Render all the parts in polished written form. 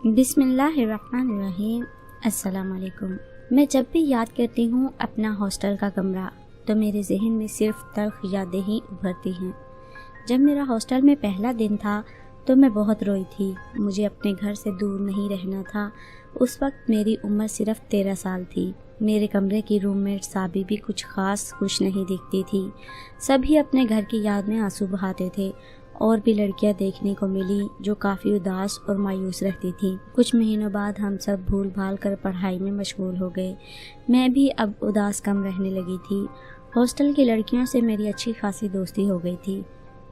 بسم اللہ الرحمن الرحیم۔ السلام علیکم۔ میں جب بھی یاد کرتی ہوں اپنا ہاسٹل کا کمرہ تو میرے ذہن میں صرف تلخ یادیں ہی ابھرتی ہیں۔ جب میرا ہاسٹل میں پہلا دن تھا تو میں بہت روئی تھی۔ مجھے اپنے گھر سے دور نہیں رہنا تھا۔ اس وقت میری عمر صرف 13 سال تھی۔ میرے کمرے کی روم میٹ صابی بھی کچھ خاص خوش نہیں دکھتی تھی۔ سبھی اپنے گھر کی یاد میں آنسو بہاتے تھے۔ اور بھی لڑکیاں دیکھنے کو ملی جو کافی اداس اور مایوس رہتی تھیں۔ کچھ مہینوں بعد ہم سب بھول بھال کر پڑھائی میں مشغول ہو گئے۔ میں بھی اب اداس کم رہنے لگی تھی۔ ہاسٹل کی لڑکیوں سے میری اچھی خاصی دوستی ہو گئی تھی۔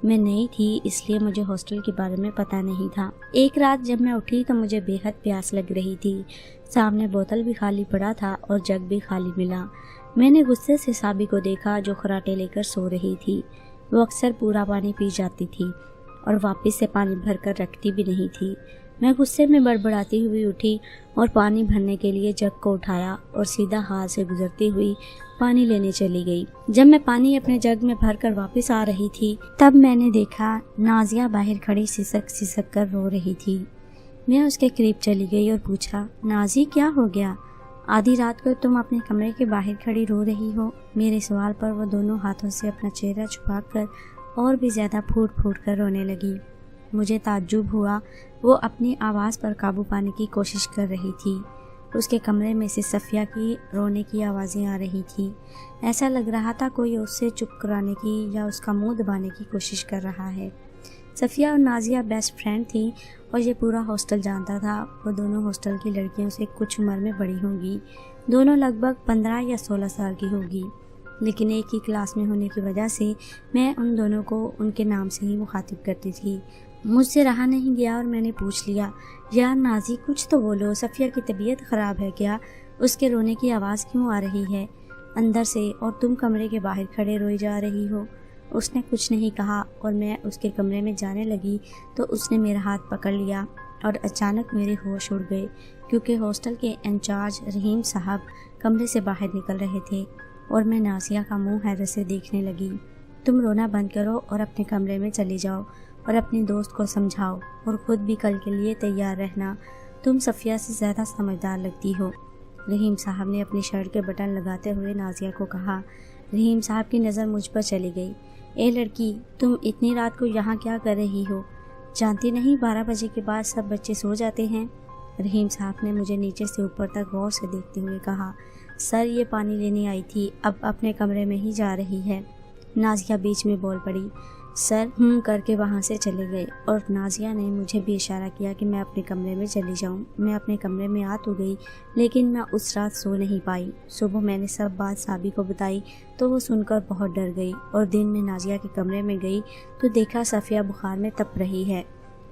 میں نئی تھی اس لیے مجھے ہاسٹل کے بارے میں پتہ نہیں تھا۔ ایک رات جب میں اٹھی تو مجھے بے حد پیاس لگ رہی تھی۔ سامنے بوتل بھی خالی پڑا تھا اور جگ بھی خالی ملا۔ میں نے غصے سے صابی کو دیکھا جو خراٹے لے کر سو رہی تھی۔ وہ اکثر پورا پانی پی جاتی تھی اور واپس سے پانی بھر کر رکھتی بھی نہیں تھی۔ میں غصے میں بڑبڑاتی ہوئی اٹھی اور پانی بھرنے کے لیے جگ کو اٹھایا اور سیدھا ہاتھ سے گزرتی ہوئی پانی لینے چلی گئی۔ جب میں پانی اپنے جگ میں بھر کر واپس آ رہی تھی تب میں نے دیکھا نازیہ باہر کھڑی سسک سسک کر رو رہی تھی۔ میں اس کے قریب چلی گئی اور پوچھا، نازی کیا ہو گیا؟ آدھی رات کو تم اپنے کمرے کے باہر کھڑی رو رہی ہو؟ میرے سوال پر وہ دونوں ہاتھوں سے اپنا چہرہ چھپا کر اور بھی زیادہ پھوٹ پھوٹ کر رونے لگی۔ مجھے تعجب ہوا۔ وہ اپنی آواز پر قابو پانے کی کوشش کر رہی تھی۔ اس کے کمرے میں سے صفیہ کی رونے کی آوازیں آ رہی تھیں۔ ایسا لگ رہا تھا کوئی اس سے چپ کرانے کی یا اس کا منہ دبانے کی کوشش کر رہا ہے۔ صفیہ اور نازیہ بیسٹ فرینڈ تھیں اور یہ پورا ہاسٹل جانتا تھا۔ وہ دونوں ہاسٹل کی لڑکیوں سے کچھ عمر میں بڑی ہوں گی۔ دونوں لگ بھگ 15 یا 16 سال کی ہوگی، لیکن ایک ہی کلاس میں ہونے کی وجہ سے میں ان دونوں کو ان کے نام سے ہی مخاطب کرتی تھی۔ مجھ سے رہا نہیں گیا اور میں نے پوچھ لیا، یار نازی کچھ تو بولو، صفیہ کی طبیعت خراب ہے کیا؟ اس کے رونے کی آواز کیوں آ رہی ہے اندر سے اور تم کمرے کے باہر کھڑے روئی جا رہی ہو؟ اس نے کچھ نہیں کہا اور میں اس کے کمرے میں جانے لگی تو اس نے میرا ہاتھ پکڑ لیا اور اچانک میرے ہوش اڑ گئے کیونکہ ہاسٹل کے انچارج رحیم صاحب کمرے سے باہر نکل رہے تھے اور میں نازیہ کا منہ حیرت سے دیکھنے لگی۔ تم رونا بند کرو اور اپنے کمرے میں چلی جاؤ اور اپنی دوست کو سمجھاؤ اور خود بھی کل کے لیے تیار رہنا۔ تم صفیہ سے زیادہ سمجھدار لگتی ہو، رحیم صاحب نے اپنی شرٹ کے بٹن لگاتے ہوئے نازیہ کو کہا۔ رحیم صاحب کی نظر مجھ پر چلی گئی۔ اے لڑکی، تم اتنی رات کو یہاں کیا کر رہی ہو؟ جانتی نہیں 12 بجے کے بعد سب بچے سو جاتے ہیں؟ رحیم صاحب نے مجھے نیچے سے اوپر تک غور سے دیکھتے ہوئے کہا۔ سر یہ پانی لینے آئی تھی، اب اپنے کمرے میں ہی جا رہی ہے۔ نازیہ بیچ میں بول پڑی۔ سر کر کے وہاں سے چلے گئے اور نازیہ نے مجھے بھی اشارہ کیا کہ میں اپنے کمرے میں چلی جاؤں۔ میں اپنے کمرے میں آ تو گئی لیکن میں اس رات سو نہیں پائی۔ صبح میں نے سب بات صابی کو بتائی تو وہ سن کر بہت ڈر گئی اور دن میں نازیہ کے کمرے میں گئی تو دیکھا صفیہ بخار میں تپ رہی ہے۔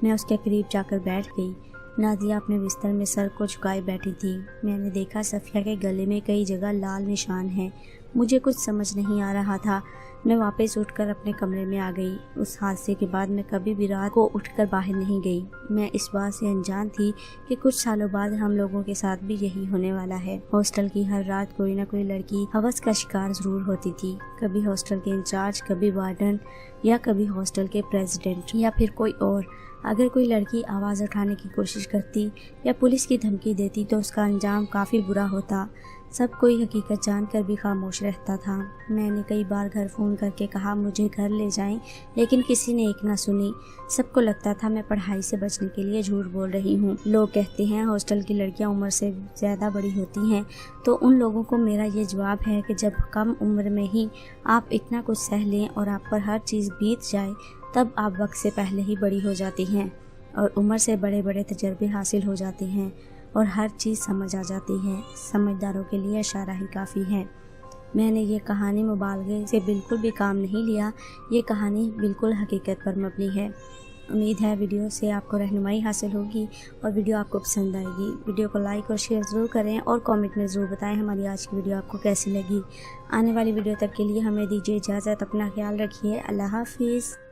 میں اس کے قریب جا کر بیٹھ گئی۔ نازیہ اپنے بستر میں سر کو جھکائے بیٹھی تھی۔ میں نے دیکھا صفیہ کے گلے میں کئی جگہ لال نشان ہیں۔ مجھے کچھ سمجھ نہیں آ رہا تھا۔ میں واپس اٹھ کر اپنے کمرے میں آ گئی۔ اس حادثے کے بعد میں کبھی بھی رات کو اٹھ کر باہر نہیں گئی۔ میں اس بات سے انجان تھی کہ کچھ سالوں بعد ہم لوگوں کے ساتھ بھی یہی ہونے والا ہے۔ ہاسٹل کی ہر رات کوئی نہ کوئی لڑکی ہوس کا شکار ضرور ہوتی تھی۔ کبھی ہاسٹل کے انچارج، کبھی وارڈن یا کبھی ہاسٹل کے پریزیڈنٹ یا پھر کوئی اور۔ اگر کوئی لڑکی آواز اٹھانے کی کوشش کرتی یا پولیس کی دھمکی دیتی تو اس کا انجام کافی برا ہوتا۔ سب کوئی حقیقت جان کر بھی خاموش رہتا تھا۔ میں نے کئی بار گھر فون کر کے کہا مجھے گھر لے جائیں لیکن کسی نے ایک نہ سنی۔ سب کو لگتا تھا میں پڑھائی سے بچنے کے لیے جھوٹ بول رہی ہوں۔ لوگ کہتے ہیں ہاسٹل کی لڑکیاں عمر سے زیادہ بڑی ہوتی ہیں تو ان لوگوں کو میرا یہ جواب ہے کہ جب کم عمر میں ہی آپ اتنا کچھ سہ لیں اور آپ پر ہر چیز بیت جائے تب آپ وقت سے پہلے ہی بڑی ہو جاتی ہیں اور عمر سے بڑے بڑے تجربے حاصل ہو جاتے ہیں اور ہر چیز سمجھ آ جاتی ہے۔ سمجھداروں کے لیے اشارہ ہی کافی ہے۔ میں نے یہ کہانی مبالغے سے بالکل بھی کام نہیں لیا۔ یہ کہانی بالکل حقیقت پر مبنی ہے۔ امید ہے ویڈیو سے آپ کو رہنمائی حاصل ہوگی اور ویڈیو آپ کو پسند آئے گی۔ ویڈیو کو لائک اور شیئر ضرور کریں اور کامنٹ میں ضرور بتائیں ہماری آج کی ویڈیو آپ کو کیسی لگی۔ آنے والی ویڈیو تک کے لیے ہمیں دیجیے اجازت۔ اپنا خیال رکھیے۔ اللہ حافظ۔